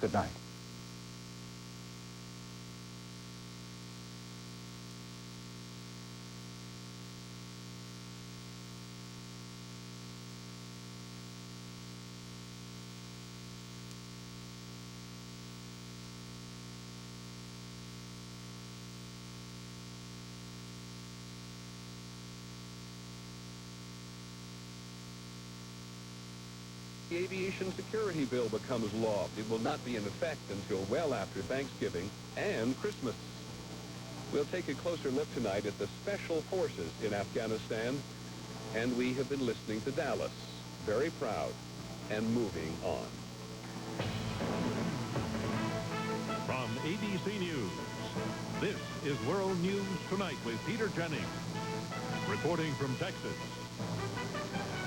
Good night. The aviation security bill becomes law. It will not be in effect until well after Thanksgiving and Christmas. We'll take a closer look tonight at the special forces in Afghanistan, and we have been listening to Dallas. Very proud and moving on. From ABC News, this is World News Tonight with Peter Jennings, reporting from Texas.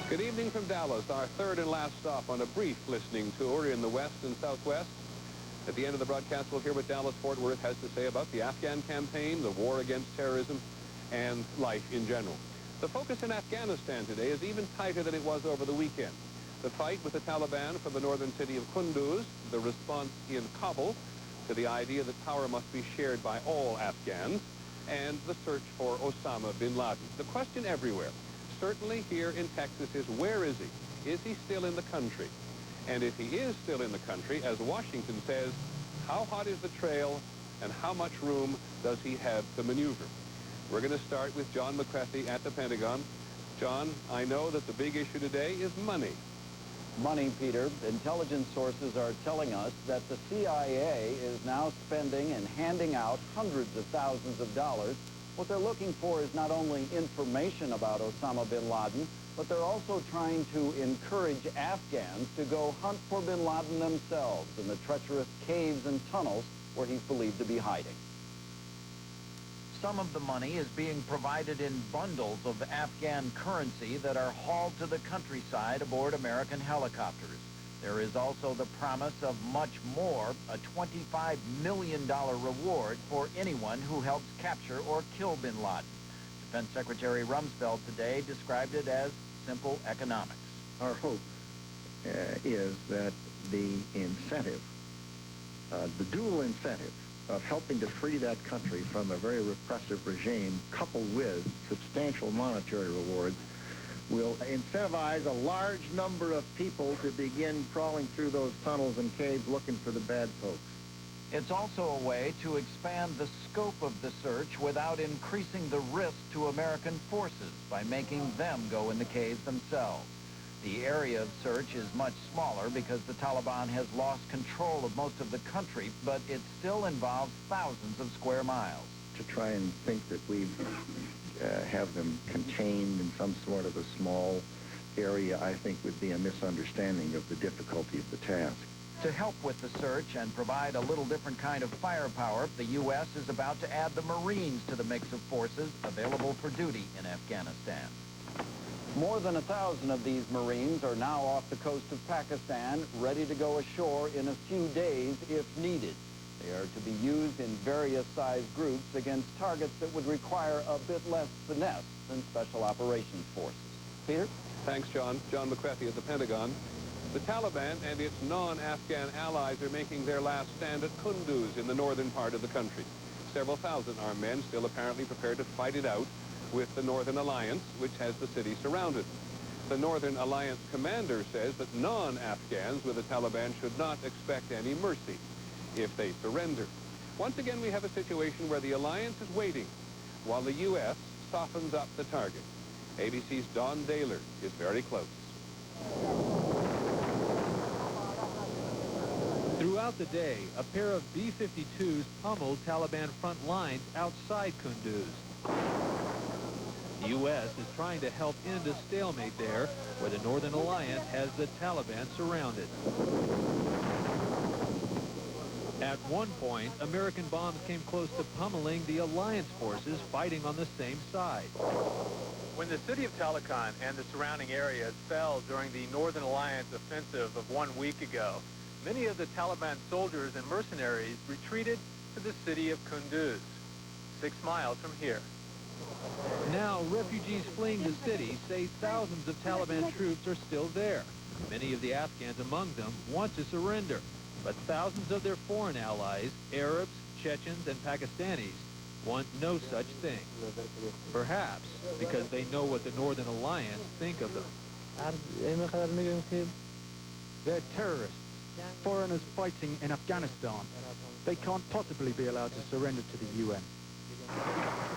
Good evening from Dallas, our third and last stop on a brief listening tour in the West and Southwest. At the end of the broadcast, we'll hear what Dallas-Fort Worth has to say about the Afghan campaign, the war against terrorism, and life in general. The focus in Afghanistan today is even tighter than it was over the weekend. The fight with the Taliban for the northern city of Kunduz, the response in Kabul to the idea that power must be shared by all Afghans, and the search for Osama bin Laden. The question everywhere, certainly here in Texas, is where is he? Is he still in the country? And if he is still in the country, as Washington says, how hot is the trail and how much room does he have to maneuver? We're going to start with John McCarthy at the Pentagon. John, I know that the big issue today is money. Money, Peter. Intelligence sources are telling us that the CIA is now spending and handing out hundreds of thousands of dollars. What they're looking for is not only information about Osama bin Laden, but they're also trying to encourage Afghans to go hunt for bin Laden themselves in the treacherous caves and tunnels where he's believed to be hiding. Some of the money is being provided in bundles of Afghan currency that are hauled to the countryside aboard American helicopters. There is also the promise of much more, a $25 million reward for anyone who helps capture or kill bin Laden. Defense Secretary Rumsfeld today described it as simple economics. Our hope is that the incentive, the dual incentive of helping to free that country from a very repressive regime, coupled with substantial monetary rewards, will incentivize a large number of people to begin crawling through those tunnels and caves looking for the bad folks. It's also a way to expand the scope of the search without increasing the risk to American forces by making them go in the caves themselves. The area of search is much smaller because the Taliban has lost control of most of the country, but it still involves thousands of square miles. To try and think that we have them contained in some sort of a small area, I think would be a misunderstanding of the difficulty of the task. To help with the search and provide a little different kind of firepower, the U.S. is about to add the Marines to the mix of forces available for duty in Afghanistan. More than 1,000 of these Marines are now off the coast of Pakistan, ready to go ashore in a few days if needed. They are to be used in various size groups against targets that would require a bit less finesse than Special Operations Forces. Peter? Thanks, John. John McCarthy at the Pentagon. The Taliban and its non-Afghan allies are making their last stand at Kunduz in the northern part of the country. Several thousand armed men still apparently prepared to fight it out with the Northern Alliance, which has the city surrounded. The Northern Alliance commander says that non-Afghans with the Taliban should not expect any mercy if they surrender. Once again, we have a situation where the alliance is waiting while the U.S. softens up the target. ABC's Don Daler is very close. Throughout the day, a pair of B-52s pummeled Taliban front lines outside Kunduz. The U.S. is trying to help end a stalemate there, where the Northern Alliance has the Taliban surrounded. At one point, American bombs came close to pummeling the alliance forces fighting on the same side. When the city of Taloqan and the surrounding areas fell during the Northern Alliance offensive of 1 week ago, many of the Taliban soldiers and mercenaries retreated to the city of Kunduz, 6 miles from here. Now, refugees fleeing the city say thousands of Taliban troops are still there. Many of the Afghans among them want to surrender. But thousands of their foreign allies, Arabs, Chechens, and Pakistanis, want no such thing. Perhaps because they know what the Northern Alliance think of them. They're terrorists, foreigners fighting in Afghanistan. They can't possibly be allowed to surrender to the UN.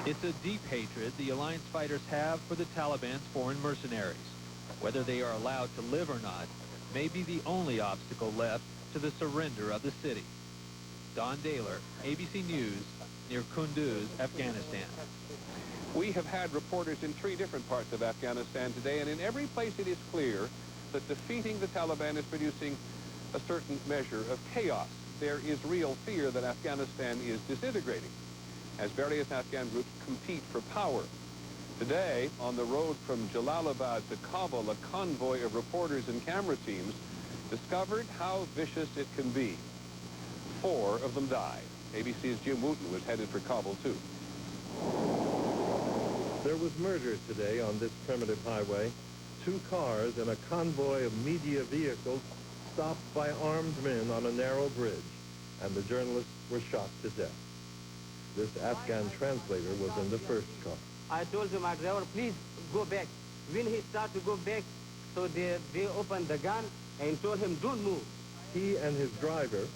It's a deep hatred the alliance fighters have for the Taliban's foreign mercenaries. Whether they are allowed to live or not may be the only obstacle left to the surrender of the city. Don Dahler, ABC News, near Kunduz, Afghanistan. We have had reporters in 3 different parts of Afghanistan today, and in every place it is clear that defeating the Taliban is producing a certain measure of chaos. There is real fear that Afghanistan is disintegrating as various Afghan groups compete for power. Today, on the road from Jalalabad to Kabul, a convoy of reporters and camera teams discovered how vicious it can be. 4 of them died. ABC's Jim Wooten was headed for Kabul, too. There was murder today on this primitive highway. 2 cars and a convoy of media vehicles stopped by armed men on a narrow bridge, and the journalists were shot to death. This Afghan translator was in the first car. I told my driver, please go back. When he started to go back, so they opened the gun and told him, don't move. He and his driver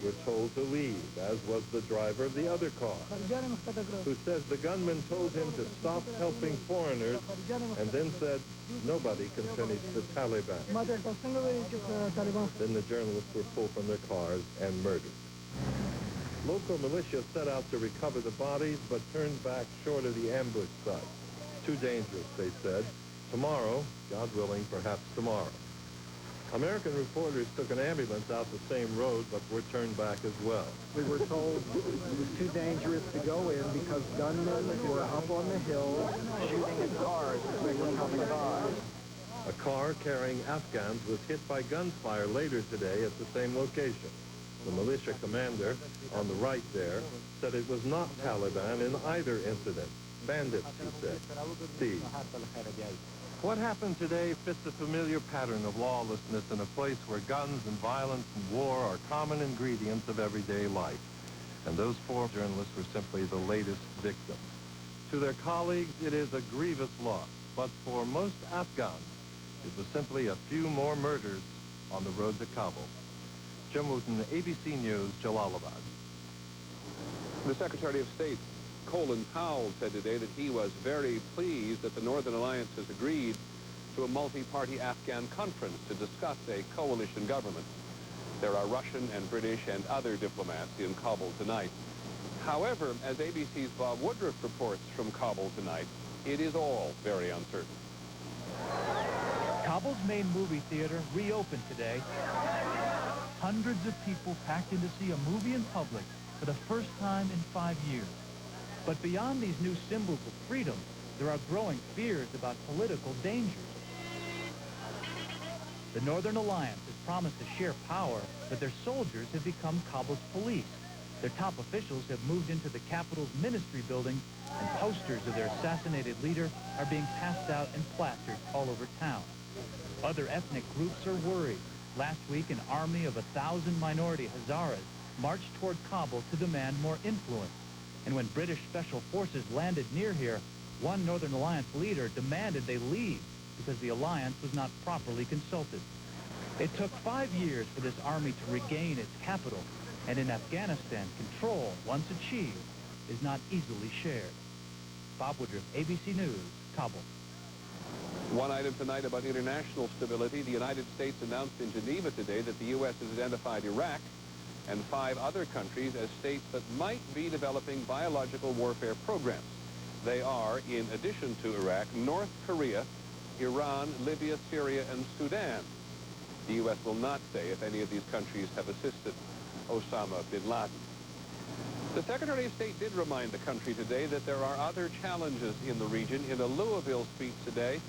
were told to leave, as was the driver of the other car, who says the gunman told him to stop helping foreigners and then said nobody can finish the Taliban. Then the journalists were pulled from their cars and murdered. Local militia set out to recover the bodies, but turned back short of the ambush site. Too dangerous, they said. Tomorrow, God willing, perhaps tomorrow. American reporters took an ambulance out the same road, but were turned back as well. We were told it was too dangerous to go in because gunmen were up on the hill shooting at cars as they were coming by. A car carrying Afghans was hit by gunfire later today at the same location. The militia commander, on the right there, said it was not Taliban in either incident. Bandits, he said. Steve. What happened today fits a familiar pattern of lawlessness in a place where guns and violence and war are common ingredients of everyday life. And those 4 journalists were simply the latest victims. To their colleagues, it is a grievous loss. But for most Afghans, it was simply a few more murders on the road to Kabul. Jim Wooten, ABC News, Jalalabad. The Secretary of State, Colin Powell, said today that he was very pleased that the Northern Alliance has agreed to a multi-party Afghan conference to discuss a coalition government. There are Russian and British and other diplomats in Kabul tonight. However, as ABC's Bob Woodruff reports from Kabul tonight, it is all very uncertain. Kabul's main movie theater reopened today. Hundreds of people packed in to see a movie in public for the first time in 5 years. But beyond these new symbols of freedom, there are growing fears about political dangers. The Northern Alliance has promised to share power, but their soldiers have become Kabul's police. Their top officials have moved into the capital's ministry building, and posters of their assassinated leader are being passed out and plastered all over town. Other ethnic groups are worried. Last week, an army of 1,000 minority Hazaras marched toward Kabul to demand more influence. And when British special forces landed near here, one Northern Alliance leader demanded they leave because the alliance was not properly consulted. It took 5 years for this army to regain its capital, and in Afghanistan, control, once achieved, is not easily shared. Bob Woodruff, ABC News, Kabul. One item tonight about international stability. The United States announced in Geneva today that the U.S. has identified Iraq and 5 other countries as states that might be developing biological warfare programs. They are, in addition to Iraq, North Korea, Iran, Libya, Syria, and Sudan. The U.S. will not say if any of these countries have assisted Osama bin Laden. The Secretary of State did remind the country today that there are other challenges in the region. In a Louisville speech today,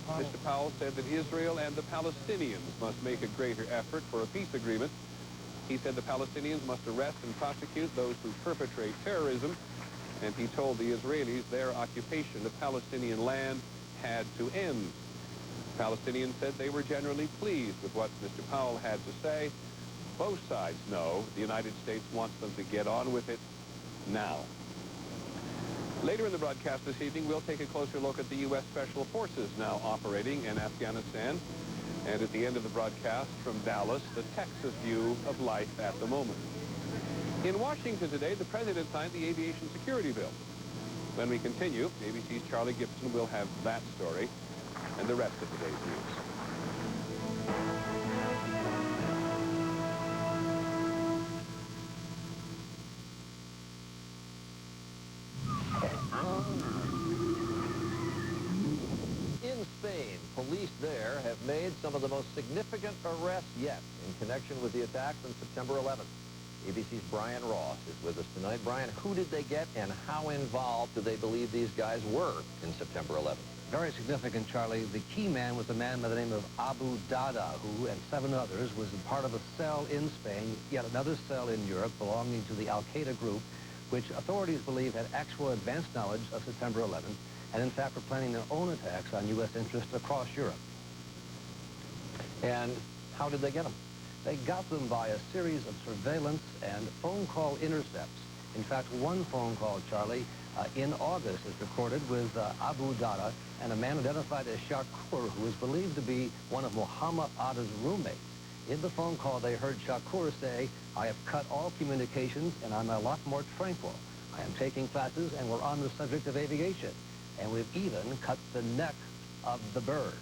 Mr. Powell said that Israel and the Palestinians must make a greater effort for a peace agreement. He said the Palestinians must arrest and prosecute those who perpetrate terrorism, and he told the Israelis their occupation of Palestinian land had to end. Palestinians said they were generally pleased with what Mr. Powell had to say. Both sides know the United States wants them to get on with it now. Later in the broadcast this evening, we'll take a closer look at the U.S. Special Forces now operating in Afghanistan. And at the end of the broadcast from Dallas, the Texas view of life at the moment. In Washington today, the President signed the Aviation Security Bill. When we continue, ABC's Charlie Gibson will have that story and the rest of today's news. In Spain, police there have made some of the most significant arrests yet in connection with the attacks on September 11th. ABC's Brian Ross is with us tonight. Brian, who did they get and how involved do they believe these guys were in September 11th? Very significant, Charlie. The key man was a man by the name of Abu Dada, who and 7 others was a part of a cell in Spain, yet another cell in Europe belonging to the Al-Qaeda group, which authorities believe had actual advanced knowledge of September 11th, and in fact were planning their own attacks on U.S. interests across Europe. And how did they get them? They got them by a series of surveillance and phone call intercepts. In fact, one phone call, Charlie, in August is recorded with Abu Dada and a man identified as Shakur, who is believed to be one of Muhammad Atta's roommates. In the phone call, they heard Shakur say, "I have cut all communications and I'm a lot more tranquil. I am taking classes and we're on the subject of aviation. And we've even cut the neck of the bird."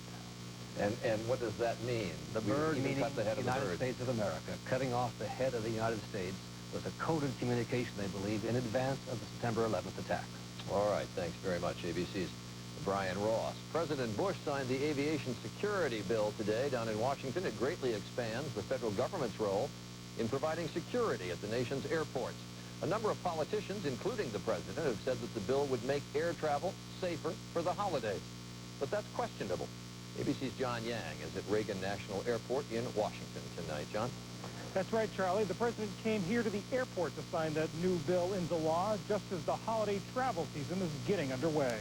And what does that mean? The bird even meaning cut the head of the United bird. States of America, cutting off the head of the United States with a coded communication, they believe, in advance of the September 11th attacks. All right, thanks very much, ABC's Brian Ross. President Bush signed the Aviation Security Bill today down in Washington. It greatly expands the federal government's role in providing security at the nation's airports. A number of politicians, including the president, have said that the bill would make air travel safer for the holidays. But that's questionable. ABC's John Yang is at Reagan National Airport in Washington tonight. John? That's right, Charlie. The president came here to the airport to sign that new bill into law just as the holiday travel season is getting underway.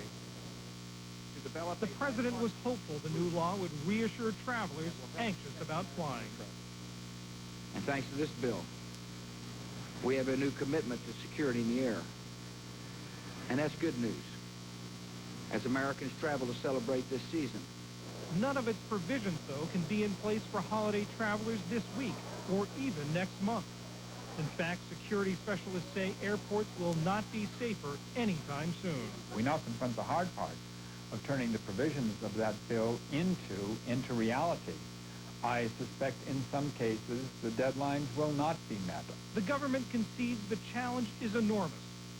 The president was hopeful the new law would reassure travelers anxious about flying. And thanks to this bill, we have a new commitment to security in the air. And that's good news as Americans travel to celebrate this season. None of its provisions, though, can be in place for holiday travelers this week or even next month. In fact, security specialists say airports will not be safer anytime soon. We now confront the hard part of turning the provisions of that bill into reality. I suspect in some cases the deadlines will not be met. The government concedes the challenge is enormous.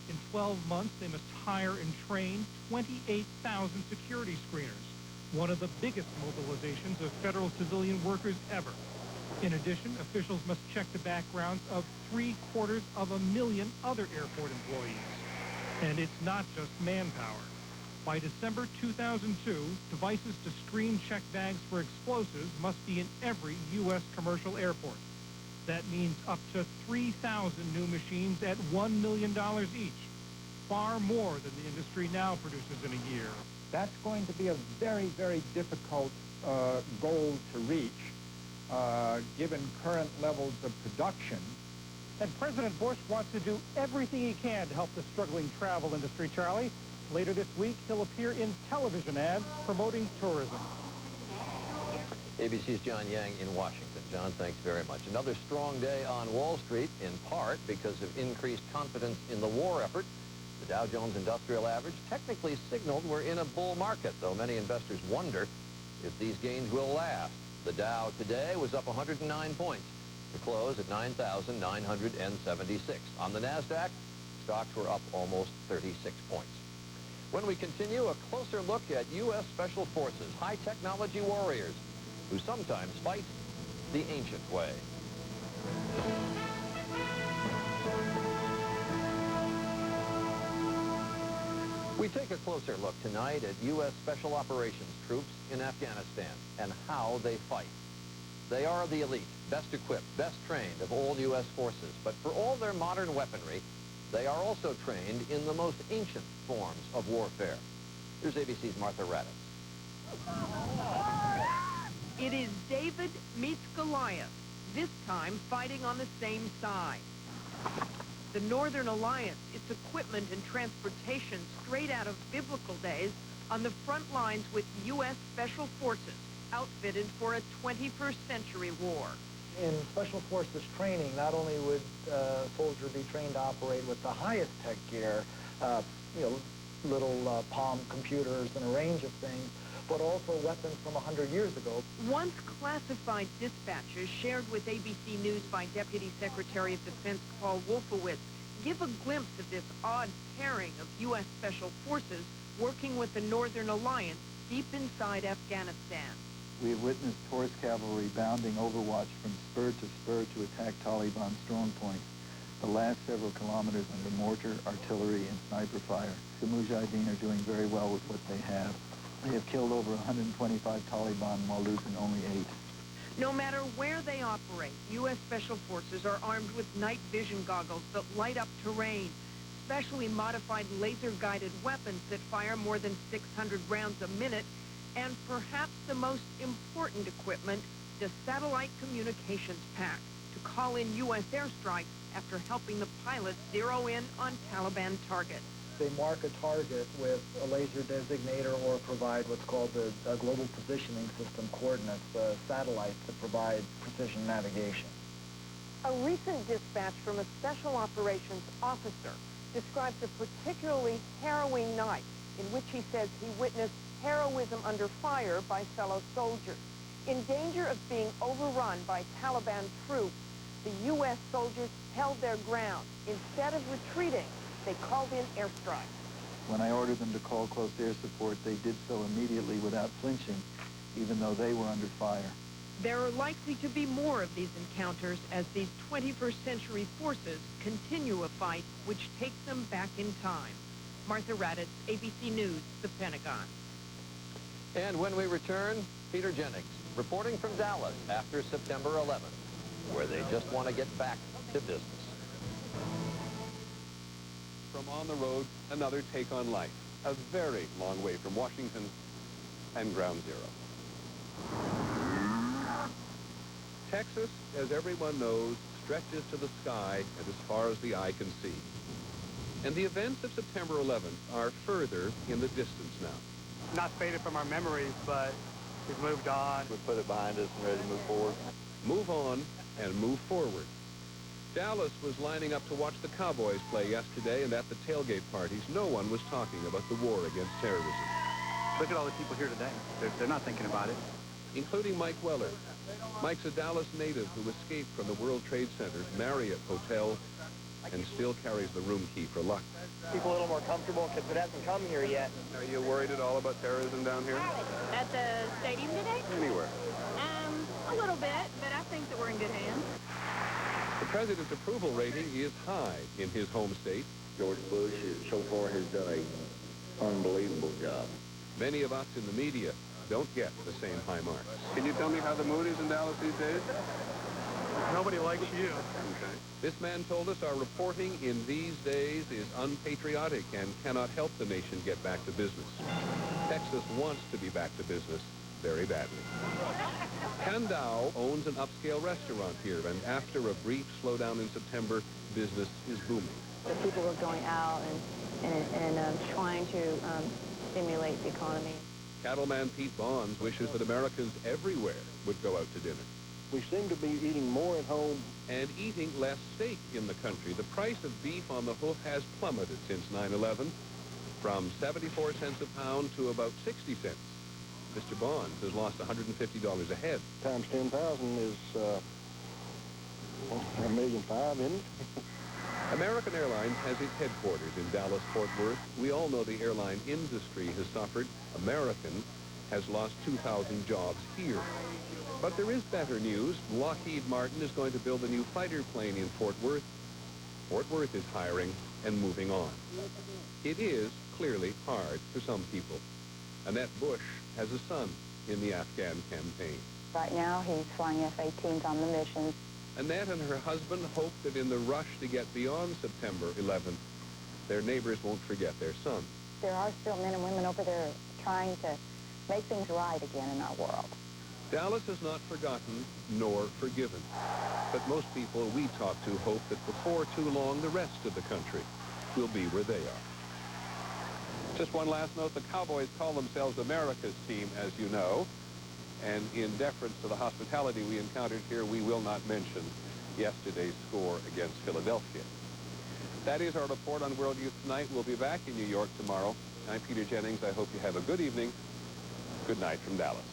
In 12 months, they must hire and train 28,000 security screeners, one of the biggest mobilizations of federal civilian workers ever. In addition, officials must check the backgrounds of 750,000 other airport employees. And it's not just manpower. By December 2002, devices to screen check bags for explosives must be in every U.S. commercial airport. That means up to 3,000 new machines at $1 million each, far more than the industry now produces in a year. That's going to be a very, very difficult goal to reach, given current levels of production. And President Bush wants to do everything he can to help the struggling travel industry, Charlie. Later this week, he'll appear in television ads promoting tourism. ABC's John Yang in Washington. John, thanks very much. Another strong day on Wall Street, in part because of increased confidence in the war effort. The Dow Jones Industrial Average technically signaled we're in a bull market, though many investors wonder if these gains will last. The Dow today was up 109 points to close at 9,976. On the NASDAQ, stocks were up almost 36 points. When we continue, a closer look at U.S. Special Forces, high-technology warriors who sometimes fight the ancient way. We take a closer look tonight at U.S. Special Operations troops in Afghanistan and how they fight. They are the elite, best equipped, best trained of all U.S. forces, but for all their modern weaponry, they are also trained in the most ancient forms of warfare. Here's ABC's Martha Raddatz. It is David meets Goliath. this time fighting on the same side. The Northern Alliance, its equipment and transportation straight out of biblical days, on the front lines with U.S. Special Forces, outfitted for a 21st century war. In Special Forces training, not only would a soldier be trained to operate with the highest tech gear, little palm computers and a range of things, but also weapons from 100 years ago. Once classified dispatches shared with ABC News by Deputy Secretary of Defense Paul Wolfowitz give a glimpse of this odd pairing of U.S. Special Forces working with the Northern Alliance deep inside Afghanistan. We have witnessed horse cavalry bounding overwatch from spur to spur to attack Taliban strong points, the last several kilometers under mortar, artillery, and sniper fire. The Mujahideen are doing very well with what they have. They have killed over 125 Taliban while losing only 8. No matter where they operate, U.S. Special Forces are armed with night vision goggles that light up terrain, specially modified laser-guided weapons that fire more than 600 rounds a minute, and perhaps the most important equipment, the satellite communications pack, to call in U.S. airstrikes after helping the pilots zero in on Taliban targets. They mark a target with a laser designator or provide what's called the Global Positioning System coordinates, satellites that provide precision navigation. A recent dispatch from a special operations officer describes a particularly harrowing night in which he says he witnessed heroism under fire by fellow soldiers. In danger of being overrun by Taliban troops, the U.S. soldiers held their ground. Instead of retreating, they called in airstrikes. When I ordered them to call close air support, they did so immediately without flinching, even though they were under fire. There are likely to be more of these encounters as these 21st century forces continue a fight which takes them back in time. Martha Raddatz, ABC News, the Pentagon. And when we return, Peter Jennings, reporting from Dallas after September 11th, where they just want to get back to business. From on the road, another take on life, a very long way from Washington and Ground Zero. Texas, as everyone knows, stretches to the sky and as far as the eye can see. And the events of September 11th are further in the distance now. Not faded from our memories, but we've moved on. We put it behind us and ready to move forward. Move on and move forward. Dallas was lining up to watch the Cowboys play yesterday, and at the tailgate parties, no one was talking about the war against terrorism. Look at all the people here today. They're not thinking about it. Including Mike Weller. Mike's a Dallas native who escaped from the World Trade Center's Marriott Hotel and still carries the room key for luck. People a little more comfortable because it hasn't come here yet. Are you worried at all about terrorism down here? At the stadium today? Anywhere. A little bit, but I think that we're in good hands. The president's approval rating is high in his home state. George Bush so far has done an unbelievable job. Many of us in the media don't get the same high marks. Can you tell me how the mood is in Dallas these days? Nobody likes you. Okay. This man told us our reporting in these days is unpatriotic and cannot help the nation get back to business. Texas wants to be back to business very badly. Kandau owns an upscale restaurant here, and after a brief slowdown in September, business is booming. The people are going out and trying to stimulate the economy. Cattleman Pete Bonds wishes that Americans everywhere would go out to dinner. We seem to be eating more at home. And eating less steak in the country. The price of beef on the hoof has plummeted since 9/11, from 74 cents a pound to about 60 cents. Mr. Bonds has lost $150 a head. Times 10,000 is $1.5 million, isn't it? American Airlines has its headquarters in Dallas-Fort Worth. We all know the airline industry has suffered. American has lost 2,000 jobs here. But there is better news. Lockheed Martin is going to build a new fighter plane in Fort Worth. Fort Worth is hiring and moving on. It is clearly hard for some people. Annette Bush has a son in the Afghan campaign. Right now, he's flying F-18s on the missions. Annette and her husband hope that in the rush to get beyond September 11th, their neighbors won't forget their son. There are still men and women over there trying to make things right again in our world. Dallas is not forgotten nor forgiven. But most people we talk to hope that before too long, the rest of the country will be where they are. Just one last note, the Cowboys call themselves America's team, as you know. And in deference to the hospitality we encountered here, we will not mention yesterday's score against Philadelphia. That is our report on World Youth Tonight. We'll be back in New York tomorrow. I'm Peter Jennings. I hope you have a good evening. Good night from Dallas.